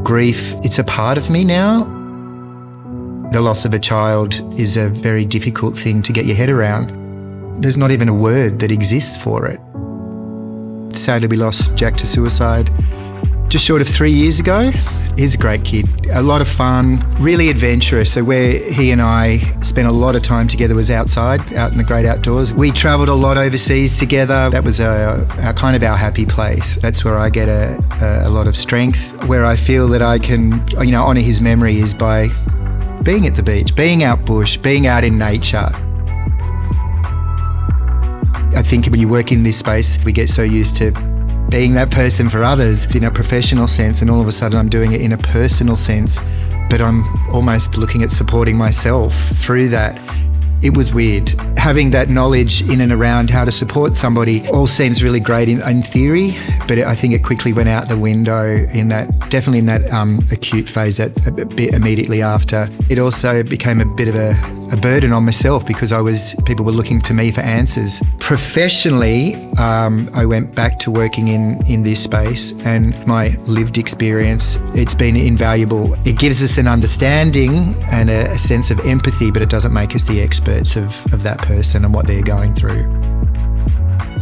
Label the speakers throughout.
Speaker 1: Grief, it's a part of me now. The loss of a child is a very difficult thing to get your head around. There's not even a word that exists for it. Sadly, we lost Jack to suicide just short of 3 years ago. He's a great kid, a lot of fun, really adventurous. So where he and I spent a lot of time together was outside, out in the great outdoors. We travelled a lot overseas together. That was our kind of our happy place. That's where I get a lot of strength, where I feel that I can, honour his memory is by being at the beach, being out bush, being out in nature. I think when you work in this space, we get so used to being that person for others in a professional sense, and all of a sudden I'm doing it in a personal sense, but I'm almost looking at supporting myself through that. It was weird. Having that knowledge in and around how to support somebody all seems really great in theory, but I think it quickly went out the window definitely in that acute phase, that a bit immediately after. It also became a bit of a burden on myself because people were looking for me for answers. Professionally, I went back to working in this space, and my lived experience, it's been invaluable. It gives us an understanding and a sense of empathy, but it doesn't make us the experts of that person and what they're going through.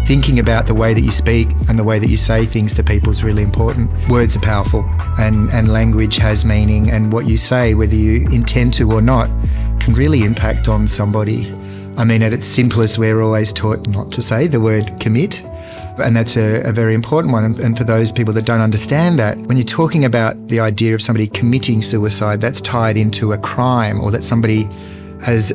Speaker 1: Thinking about the way that you speak and the way that you say things to people is really important. Words are powerful, and language has meaning, and what you say, whether you intend to or not, can really impact on somebody. I mean, at its simplest, we're always taught not to say the word commit, and that's a very important one. And for those people that don't understand that, when you're talking about the idea of somebody committing suicide, that's tied into a crime, or that somebody has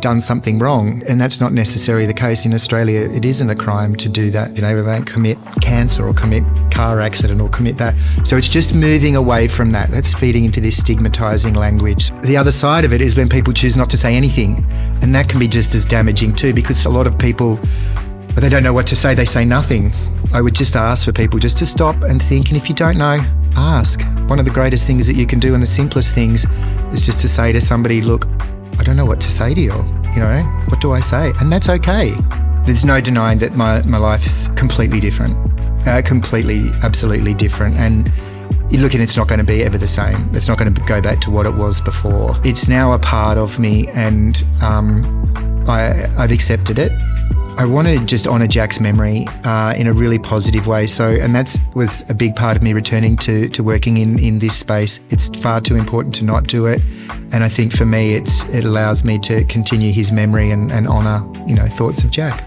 Speaker 1: done something wrong, and that's not necessarily the case in Australia. It isn't a crime to do that. We don't commit cancer or commit car accident or commit that. So it's just moving away from that. That's feeding into this stigmatising language. The other side of it is when people choose not to say anything, and that can be just as damaging too, because a lot of people, they don't know what to say, they say nothing. I would just ask for people just to stop and think, and if you don't know, ask. One of the greatest things that you can do, and the simplest things, is just to say to somebody, look, I don't know what to say to you, what do I say? And that's okay. There's no denying that my life is completely different, completely, absolutely different. And you look, and it's not going to be ever the same. It's not going to go back to what it was before. It's now a part of me, and I've accepted it. I want to just honour Jack's memory in a really positive way. And that was a big part of me returning to working in this space. It's far too important to not do it. And I think for me, it allows me to continue his memory and honour, thoughts of Jack.